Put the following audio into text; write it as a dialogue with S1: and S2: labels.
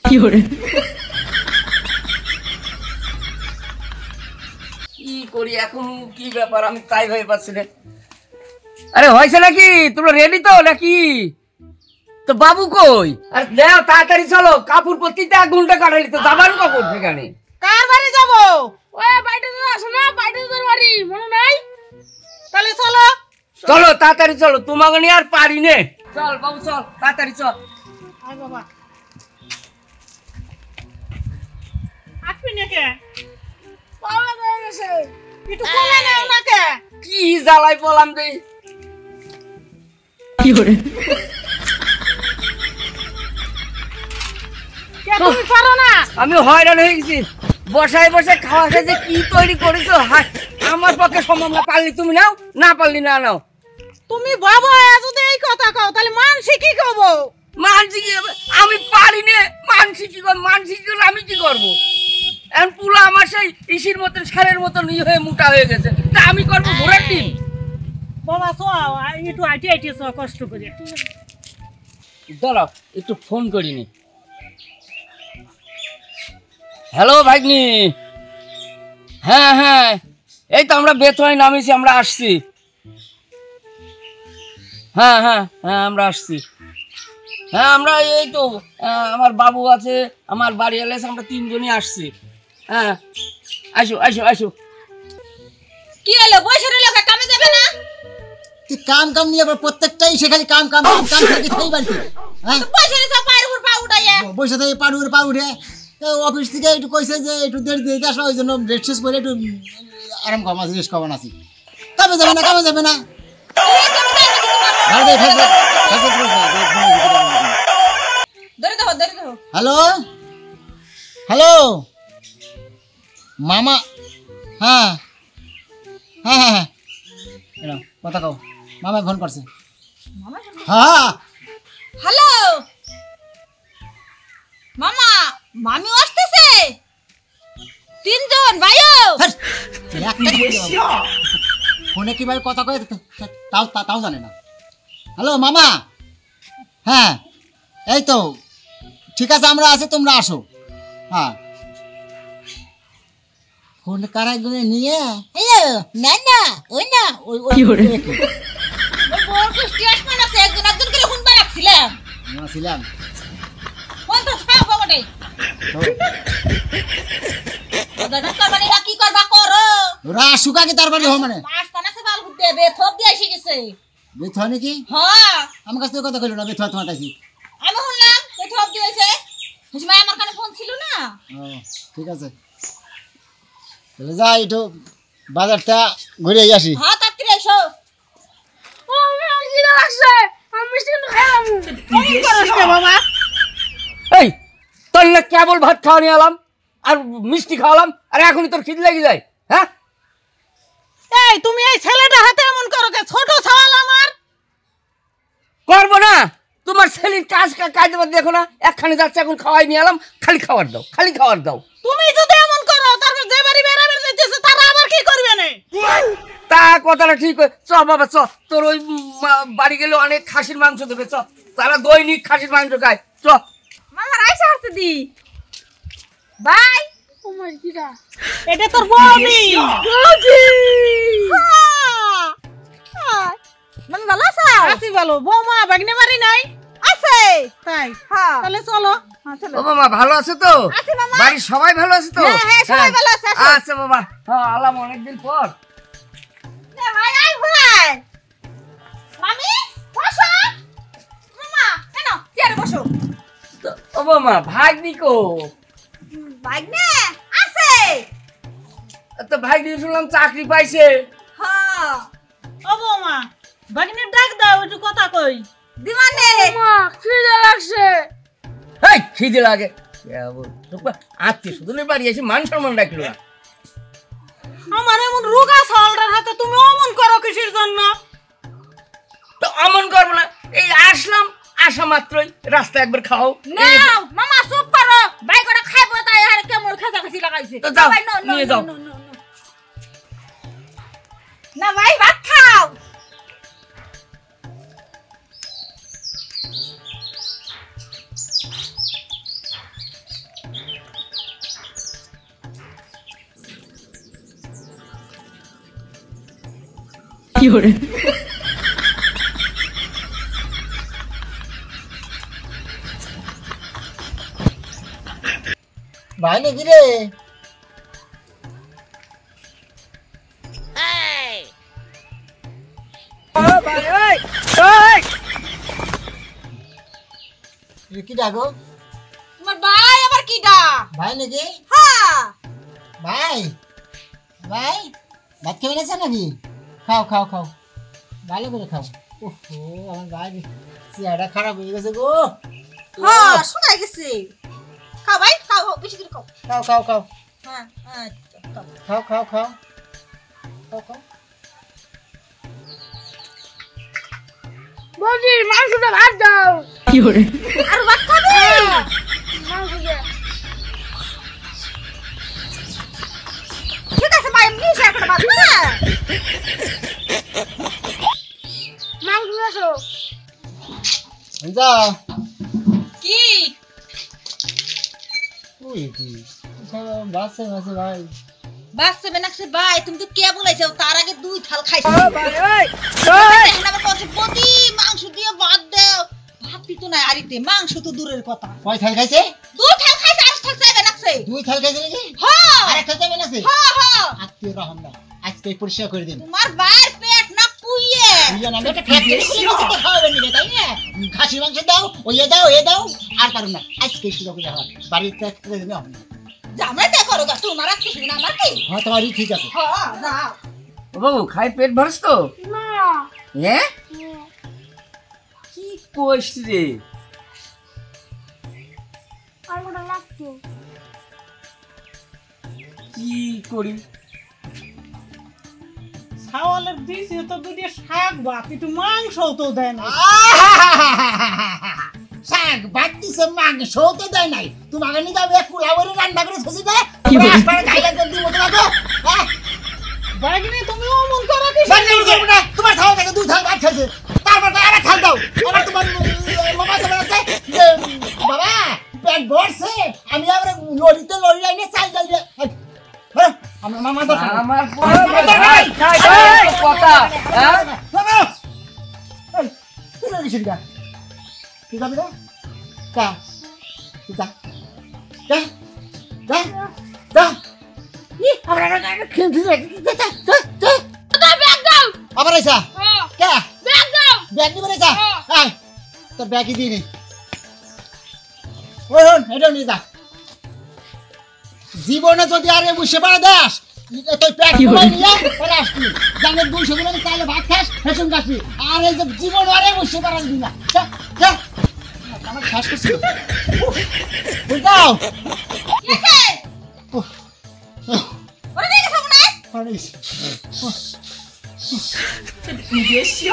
S1: কি করি এখন, কি ব্যাপার আমি তাই ভেবে পাচ্ছি না। আরে হয়েছে নাকি, তোমরা রেডি তো নাকি? তো বাবু কই? আর দেও তাড়াতাড়ি চলো, কাপড় পরতে 1 ঘন্টা কাটালি তো, যাবার কখন সেখানে?
S2: কার বাড়ি যাব? ওই বাইরে তো আসো না, বাইরে তোর বাড়ি মনে নাই? তাহলে চলো
S1: চলো তাড়াতাড়ি চলো, তোমাকে নিয়ে আর পারি নে। চল বাবু চল, তাড়াতাড়ি চল।
S2: আয় বাবা আসবি না কে? বাবা হয়ে গেছে, একটু কমে নাও না কে?
S1: কি জ্বালাই বললাম রে, কি করে
S2: তুমি পারো না?
S1: আমি হয়রান হয়ে গেছি, বসায় বসে খাওয়া যে কি তৈরি করেছো, আমার পক্ষে সম্ভব না। পারলি তুমি নাও, না পারলি না নাও।
S2: তুমি বাবা যদি এই কথা কও তাহলে মানসি কি কব?
S1: মানসি কি হবে? আমি পারি না, মানসি কি করবো? মানসি কি করলে আমি কি করবো? এখন পুরো আমার সেই ইসির মতন সারের মতন ইয়ে হয়ে মোটা হয়ে গেছে, তা আমি করবো ঘোরার দিন।
S2: বাবা চো একটু আইটি আইটি চো কষ্ট করে।
S1: দাঁড়াও একটু ফোন করিনি। হ্যালো ভাগ্নি, হ্যাঁ হ্যাঁ এই তো আমরা বেতনে নামিয়েছি, আমরা আসছি। হ্যাঁ হ্যাঁ হ্যাঁ আমরা আসছি। হ্যাঁ আমরা এই তো আমার বাবু আছে, আমার বাড়ি এলে আমরা 3 জনই আসছি। হ্যাঁ আসো আসো আসো।
S2: কি হলো, বসে রইলো, কামে যাবে না?
S3: তুই কাম কাম নিয়ে প্রত্যেকটাই সে খালি কাম কাম কাম করে খাই বাড়ি। হ্যাঁ
S2: বসে রইছো, পায়ের উপর পা উঠাইয়া।
S3: বসে থেকে পা উঠে অফিস থেকে একটু কইছে যে একটু দেরি দিয়ে আসো, ওই জন্য রেস্ট শেষ করে একটু আরাম কম আছে, রেস্ট কমান আছি। কামে যাবে না, কামে যাবে না। হ্যালো হ্যালো মামা, হ্যাঁ হ্যাঁ হ্যাঁ হ্যাঁ কথা কও, মামা ফোন করছে। হ্যাঁ
S2: হ্যালো মামা, মামি আসতেছে, 3 জন ভাইও।
S3: ফোনে কিভাবে কথা কয় তাও জানে না। হ্যালো মামা, হ্যাঁ এই তো ঠিক আছে আমরা আছি, তোমরা আসো। হ্যাঁ ফোন কারাই গুলো নিয়ে হ্যালো না না ওই না ওই ওই
S2: বড় কুষ্টি আসমান আছে, একজন একজন করে হুন বাড়াছিলাম
S3: আমরা ছিলাম।
S2: কোন তো খাও বাবাটাই দাদা তো মানে কি করবা করো,
S3: ওরা সুকা কি তার বাড়ি হো মানে
S2: মাস্তান আছে বাল গুদ দেবে, থপ দিয়ে এসে গেছে।
S3: বেথা নাকি?
S2: হ্যাঁ
S3: আমার কাছে কথা কইলো না, বেথা তোমার কাছে
S2: আমি শুনলাম ওই থপ দিয়েছে, সময় আমার কানে ফোন ছিল না।
S3: ও ঠিক আছে, তাহলে যাই একটু বাজারটা ঘুরে আসি।
S2: হ্যাঁ তাড়াতাড়ি এসো। ও আমার কি লাগছে, আমি মিষ্টি খাইলাম। তুমি করছ কে বাবা?
S1: এই তোর না কেবল ভাত খাওয়া নিয়ে এলাম আর মিষ্টি খাওয়ালাম, আর এখনই তোর খিদে লেগে যায়? হ্যাঁ
S2: এই তুমি এই ছেলেটা হাতে এমন করো কে? ছোট ছাওয়াল আমার
S1: করবো না, তোমার ছেলের কাজ কাজ দেখো না, একখানে যাচ্ছে এখন খাওয়াই নিয়ে এলাম, খালি খাবার দাও, খালি খাবার দাও।
S2: তুমি যদি এমন করো তারপর যে বাড়ি বেরাবে যাইতেছে তারা আবার কি করবে না?
S1: তা কথাটা ঠিক, চ বাবা চ, তোর ওই বাড়ি গেলে অনেক খাসির মাংস দেবে, চ, তারা দৈনিক খাসির মাংস খায়, চ।
S2: মামা রাইসা আসছে দি বাই। ও মাই গড, এটা তোর বউনি বউজি। হ্যাঁ মানে ভালো আছো? আছি ভালো। বৌমা বাগনে বাড়ি নাই? আছে তাই? হ্যাঁ তাহলে চলো।
S1: ও মামা ভালো আছে তো?
S2: আছি মামা।
S1: বাড়ির সবাই ভালো আছে তো?
S2: হ্যাঁ হ্যাঁ সবাই ভালো আছে।
S1: আচ্ছা বাবা, হ্যাঁ আলাম অনেকদিন পর।
S2: ভাই আই ভাই মামি বসো। মামা কেন চেয়ারে বসো।
S1: ও মামা ভাগ্নি কো?
S2: ভাগ্নে আছে
S1: তো ভাগ্নি শুনলাম চাকরি পাইছে।
S2: হ্যাঁ ও বৌমা ভাগ্নের ডাক দাও, একটু কথা কই। দিমানে মা খিদে লাগছে।
S1: এই খিদে লাগে আজকে শুধু বাড়ি এসে মান সম্মান রাখলো না।
S2: আমার এমন রোগা ছাওয়ালটার হাতে তুমি অমন করো কিসের জন্য?
S1: তো অমন করবো না, এই আসলাম, আসা মাত্রই রাস্তা একবার খাও।
S2: না মামা চুপ করো, ভাই করে খাইবো তাই আর কেমন খাঁচাখাচি লাগাইছে।
S1: তো যাও নিয়ে যাও।
S2: না ভাই ভাত খাও।
S3: ভাই নাকি রে? কি ডাকো?
S2: তোমার ভাই আবার কিডা?
S3: ভাই নাকি?
S2: হ্যাঁ
S3: ভাই ভাই ভাত খেয়ে গেছে নাকি? খাও খাও খাও, ভালো করে খাও। ওহো, আমার ভাই চেহারা খারাপ হয়ে গেছে গো।
S2: হ্যাঁ শুকাই গেছে। খাও ভাই খাও, বেশি করে খাও।
S3: খাও খাও খাও
S2: হ্যাঁ হ্যাঁ
S3: খাও খাও খাও খাও খাও।
S2: বৌদি মাংসটা ভাত দাও। আর ভাত খাবে? ঠিক আছে ভাই, এমনি সে একটা ভাত না। মাংস আসো।
S3: যা
S2: কি
S3: ওই কি বাসে বাসে ভাই।
S2: বাসে বেনাকছে ভাই, তুমি তো কে বলেছো? তার আগে 2 থাল খাইছো। বৌদি মাংস দিয়ে ভাত দাও। ভাত দিত না আরিতে, মাংস তো দূরের কথা।
S3: কয় থাল খাইছে?
S2: 2 থাল খাইছে, আর থাল চাইবে নাকছে।
S3: 2 থাল খাইছে নাকি?
S2: হ্যাঁ
S3: আর একটা যাবে নাকি?
S2: হ্যাঁ হ্যাঁ,
S3: আত্মীয় রহম না, আজকে পরিষ্কার করে দিন।
S2: তোমার ভাইয়ের পেট না পুইয়ে।
S3: বুঝলেন, আমি একটা ফ্যাক্টরি খুলে বসে তো খাওয়াবেন না, তাই না? খাসির মাংস দাও, ওই দাও, এ দাও, আর পারুন না। আজকে শুধু করে খাওয়া বাড়িতে করে দিন।
S2: জামাইতে করো গা, তোমার আর কিছু না, আমার কি?
S3: হ্যাঁ, তোমারই ঠিক আছে।
S2: হ্যাঁ যাও।
S1: ও বাবু খাই পেট ভরস তো?
S2: না
S1: হ্যাঁ কি কইস রে?
S2: আর ওটা লাগতো।
S1: কি করি?
S4: ছাওয়ালের দিছি তো দুটি শাক ভাত, একটু মাংস তো দেয় না।
S3: শাক ভাত দিছে, মাংস তো দেয় নাই। তোমাকে নিয়ে যাবে কুলাবরে রান্না করে খুশি দেয়।
S4: বাইগনি তুমি অমন করো কি?
S3: তোমার খাওয়া থেকে 2 থাল ভাত খাইছে, তারপর আর এক থাল দাও। আবার তোমার মামা তোমার আছে যে বাবা পেট ভরছে, আমি আবার লড়িতে লড়ি আইনে চাই যাই রে। আমার মামা তো
S1: আমার খাই খাই খাই কথা হ্যাঁ
S3: কি যাবি না? যা যা যা যা যা। আবার আইসা কে ব্যাগ নিবে আইসা? তোর ব্যাগই দিয়ে নি। ওই এটাও নিয়ে যা। জীবনে যদি আরে বুঝে পারা দাস তুই পেট কমাই নিয়ে পরে আসবি। জানে 200 দিন চাইলে ভাত খাস, ফ্যাশন খাসবি। আর এই যে জীবন আরে বুঝে পারা দিবি না। যা যা, আমার শ্বাস করছিল। বুঝাও
S2: ওরে দেখে সব না।
S3: পারিস।
S4: বেশি